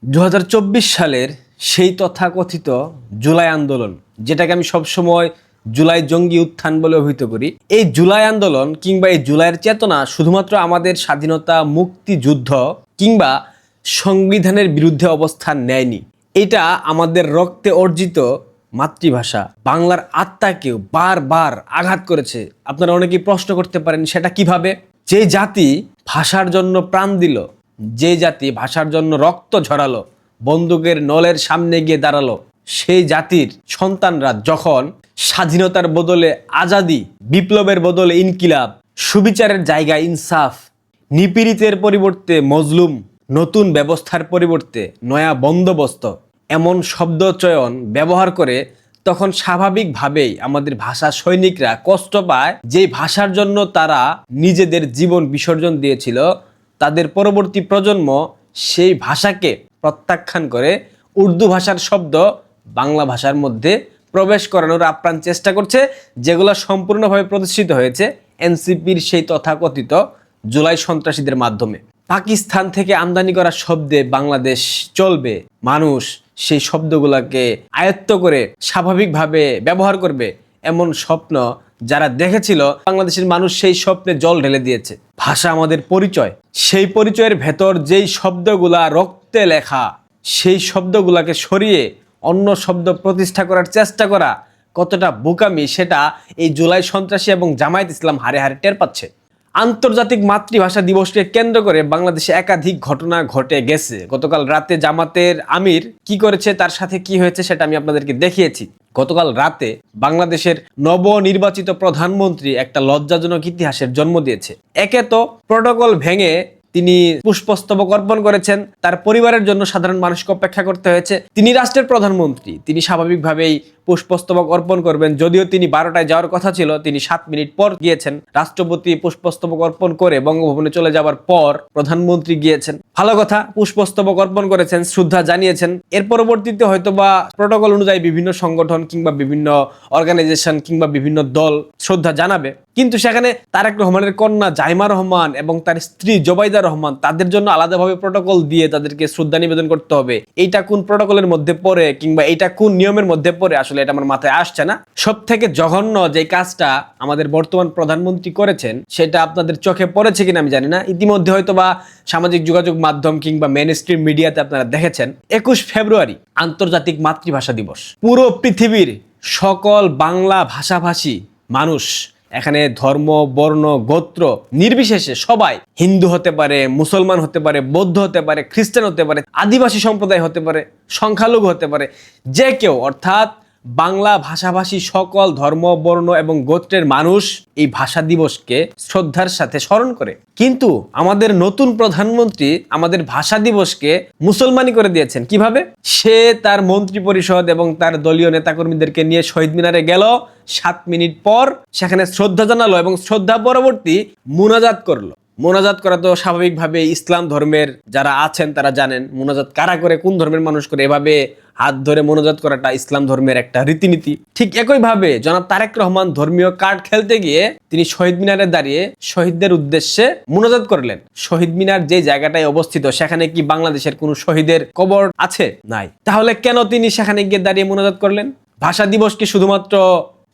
2024 সালের সেই তথাকথিত জুলাই আন্দোলন, যেটাকে আমি সবসময় জুলাই জঙ্গি উত্থান বলে অভিহিত করি। এই জুলাই আন্দোলন কিংবা এই জুলাইয়ের চেতনা শুধুমাত্র আমাদের স্বাধীনতা, মুক্তিযুদ্ধ কিংবা সংবিধানের বিরুদ্ধে অবস্থান নেয়নি। এটা আমাদের রক্তে অর্জিত মাতৃভাষা বাংলার আত্মাকেও বারবার আঘাত করেছে। আপনারা অনেকেই প্রশ্ন করতে পারেন, সেটা কিভাবে? যে জাতি ভাষার জন্য প্রাণ দিল, যে জাতি ভাষার জন্য রক্ত ঝরালো, বন্দুকের নলের সামনে গিয়ে দাঁড়ালো, সেই জাতির সন্তানরা যখন স্বাধীনতার বদলে আজাদি, বিপ্লবের বদলে ইনকিলাব, সুবিচারের জায়গায় ইনসাফ, নিপীড়িতের পরিবর্তে মজলুম, নতুন ব্যবস্থার পরিবর্তে নয়া বন্দোবস্ত এমন শব্দচয়ন ব্যবহার করে, তখন স্বাভাবিকভাবেই আমাদের ভাষা সৈনিকরা কষ্ট পায়। যেই ভাষার জন্য তারা নিজেদের জীবন বিসর্জন দিয়েছিল, তাদের পরবর্তী প্রজন্ম সেই ভাষাকে প্রত্যাখ্যান করে উর্দু ভাষার শব্দ বাংলা ভাষার মধ্যে প্রবেশ করানোর আপ্রাণ চেষ্টা করছে, যেগুলো সম্পূর্ণভাবে প্রতিষ্ঠিত হয়েছে এনসিপির সেই তথাকথিত জুলাই সন্ত্রাসীদের মাধ্যমে। পাকিস্তান থেকে আমদানি করা শব্দে বাংলাদেশ চলবে, মানুষ সেই শব্দগুলোকে আয়ত্ত করে স্বাভাবিকভাবে ব্যবহার করবে, এমন স্বপ্ন যারা দেখেছিল, বাংলাদেশের মানুষ সেই স্বপ্নে জল ঢেলে দিয়েছে। ভাষা আমাদের পরিচয়, সেই পরিচয়ের ভেতর যেই শব্দগুলা রক্তে লেখা, সেই শব্দগুলাকে সরিয়ে অন্য শব্দ প্রতিষ্ঠা করার চেষ্টা করা কতটা বোকামি, সেটা এই জুলাই সন্ত্রাসী এবং জামায়াত ইসলাম হারে হারে টের পাচ্ছে। আন্তর্জাতিক মাতৃভাষা দিবসকে কেন্দ্র করে বাংলাদেশে একাধিক ঘটনা ঘটে গেছে। গতকাল রাতে জামাতের আমির কি করেছে, তার সাথে কি হয়েছে, সেটা আমি আপনাদেরকে দেখিয়েছি। গতকাল রাতে বাংলাদেশের নবনির্বাচিত প্রধানমন্ত্রী একটা লজ্জাজনক ইতিহাসের জন্ম দিয়েছে। একে তো প্রটোকল ভেঙে তিনি পুষ্পস্তবক অর্পণ করেছেন, তার পরিবারের জন্য সাধারণ মানুষকে অপেক্ষা করতে হয়েছে। তিনি রাষ্ট্রের প্রধানমন্ত্রী, তিনি স্বাভাবিকভাবেই পুষ্পস্তবক অর্পণ করবেন। যদিও তিনি 12টায় যাওয়ার কথা ছিল, তিনি 7 মিনিট পর গিয়েছেন। রাষ্ট্রপতি পুষ্পস্তবক অর্পণ করে বঙ্গভবনে চলে যাওয়ার পর প্রধানমন্ত্রী গিয়েছেন। ভালো কথা, পুষ্পস্তবক অর্পণ করেছেন, শ্রদ্ধা জানিয়েছেন। এর পরবর্তীতে হয়তোবা প্রটোকল অনুযায়ী বিভিন্ন সংগঠন কিংবা বিভিন্ন অর্গানাইজেশন কিংবা বিভিন্ন দল শ্রদ্ধা জানাবে, কিন্তু সেখানে তারেক রহমানের কন্যা জাইমা রহমান এবং তার স্ত্রী জোবাইদা রহমান, তাদের জন্য আলাদাভাবে প্রটোকল দিয়ে তাদেরকে শ্রদ্ধা নিবেদন করতে হবে। এইটা কোন প্রটোকলের মধ্যে পড়ে কিংবা এইটা কোন নিয়মের মধ্যে পড়ে, আসলে এটা আমার মাথায় আসছে না। সব থেকে জঘন্য যে কাজটা আমাদের বর্তমান প্রধানমন্ত্রী করেছেন, সেটা আপনাদের চোখে পড়েছে কিনা আমি জানি না। ইতিমধ্যে হয়তোবা সামাজিক যোগাযোগ মাধ্যম কিংবা মেইন স্ট্রিম মিডিয়াতে আপনারা দেখেছেন, 21 ফেব্রুয়ারি আন্তর্জাতিক মাতৃভাষা দিবস। পুরো পৃথিবীর সকল বাংলা ভাষাভাষী মানুষ, এখানে ধর্ম, বর্ণ, গোত্র নির্বিশেষে সবাই, হিন্দু হতে পারে, মুসলমান হতে পারে, বৌদ্ধ হতে পারে, খ্রিস্টান হতে পারে, আদিবাসী সম্প্রদায় হতে পারে, সংখ্যালঘু হতে পারে, যে কেউ, অর্থাৎ বাংলা ভাষাভাষী সকল ধর্ম, বর্ণ এবং গোত্রের মানুষ এই ভাষা দিবসকে শ্রদ্ধার সাথে স্মরণ করে। কিন্তু আমাদের নতুন প্রধানমন্ত্রী আমাদের ভাষা দিবসকে মুসলমানি করে দিয়েছেন। কিভাবে? সে তার মন্ত্রী পরিষদ এবং তার দলীয় নেতাকর্মীদেরকে নিয়ে শহীদ মিনারে গেল, 7 মিনিট পর সেখানে শ্রদ্ধা জানালো এবং শ্রদ্ধা পরবর্তী মুনাজাত করলো। মোনাজাত করা তো স্বাভাবিকভাবে ইসলাম ধর্মের যারা আছেন তারা জানেন মোনাজাত কারা করে, কোন ধর্মের মানুষ করে। এভাবে হাত ধরে মোনাজাত করাটা ইসলাম ধর্মের একটা রীতিনীতি। ঠিক একইভাবে জনাব তারেক রহমান ধর্মীয় কার্ড খেলতে গিয়ে তিনি শহীদ মিনারে দাঁড়িয়ে শহীদদের উদ্দেশ্যে মোনাজাত করলেন। শহীদ মিনার যে জায়গাটায় অবস্থিত, সেখানে কি বাংলাদেশের কোনো শহীদের কবর আছে? নাই। তাহলে কেন তিনি সেখানে গিয়ে দাঁড়িয়ে মোনাজাত করলেন? ভাষা দিবস কি শুধুমাত্র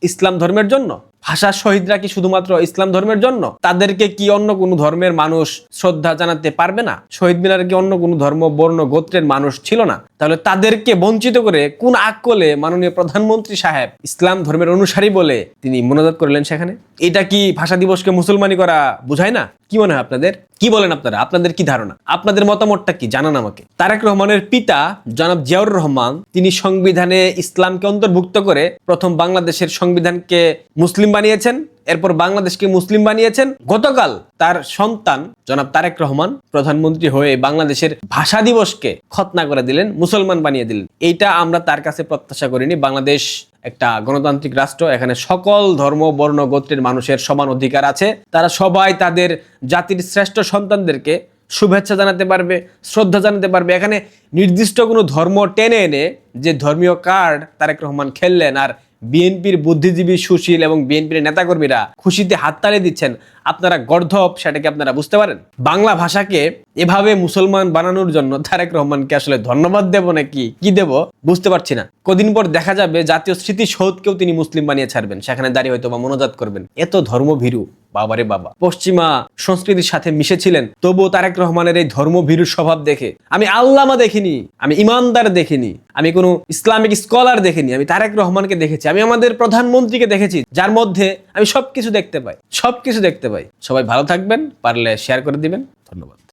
ইসলাম ধর্মের জন্য? ভাষা শহীদরা কি শুধুমাত্র ইসলাম ধর্মের জন্য? তাদেরকে কি অন্য কোনো ধর্মের মানুষ শ্রদ্ধা জানাতে পারবে না? শহীদ মিনারে কি অন্য কোনো ধর্ম, বর্ণ, গোত্রের মানুষ ছিল না? তাহলে তাদেরকে বঞ্চিত করে কোন আকলে মাননীয় প্রধানমন্ত্রী সাহেব ইসলাম ধর্মের অনুসারী বলে তিনি মোনাজাত করলেন সেখানে? এটা কি ভাষা দিবসকে মুসলমানি করা বোঝায় না? কি মনে হয় আপনাদের? কি বলেন আপনারা? আপনাদের কি ধারণা? আপনাদের মতামতটা কি জানান আমাকে। তারেক রহমানের পিতা জনাব জিয়াউর রহমান, তিনি সংবিধানে ইসলামকে অন্তর্ভুক্ত করে প্রথম বাংলাদেশের সংবিধানকে মুসলিম বানিয়েছেন, এরপর বাংলাদেশকে মুসলিম বানিয়েছেন। গতকাল তার সন্তান জনাব তারেক রহমান প্রধানমন্ত্রী হয়ে বাংলাদেশের ভাষা দিবসকে খতনা করে দিলেন, মুসলমান বানিয়ে দিলেন। এইটা আমরা তার কাছে প্রত্যাশা করিনি। বাংলাদেশ একটা গণতান্ত্রিক রাষ্ট্র, এখানে সকল ধর্ম, বর্ণ, গোত্রের মানুষের সমান অধিকার আছে। তারা সবাই তাদের জাতির শ্রেষ্ঠ সন্তানদেরকে শুভেচ্ছা জানাতে পারবে, শ্রদ্ধা জানাতে পারবে। এখানে নির্দিষ্ট কোনো ধর্ম টেনে এনে যে ধর্মীয় কার্ড তারেক রহমান খেললেন, আর বিএনপির বুদ্ধিজীবী, সুশীল এবং বিএনপির নেতাকর্মীরা খুশিতে হাততালি দিচ্ছেন, আপনারা গর্ধব সেটাকে আপনারা বুঝতে পারেন? বাংলা ভাষাকে এভাবে মুসলমান বানানোর জন্য তারেক রহমানকে আসলে ধন্যবাদ দেব নাকি কি দেব বুঝতে পারছি না। কদিন পর দেখা যাবে জাতীয় স্মৃতিসৌধকেও তিনি মুসলিম বানিয়ে ছাড়বেন, সেখানে দাঁড়িয়ে হয়তো বা মনোজাত করবেন। এত ধর্মভীরু, বাবারে বাবা। পশ্চিমা সংস্কৃতির সাথে মিশেছিলেন, তবুও তারেক রহমানের এই ধর্মভীরু স্বভাব দেখে আমি আল্লামা দেখিনি, আমি ইমানদার দেখিনি, আমি কোনো ইসলামিক স্কলার দেখিনি, আমি তারেক রহমানকে দেখেছি, আমি আমাদের প্রধানমন্ত্রীকে দেখেছি, যার মধ্যে আমি সবকিছু দেখতে পাই, সবকিছু দেখতে পাই। সবাই ভালো থাকবেন, পারলে শেয়ার করে দিবেন। ধন্যবাদ।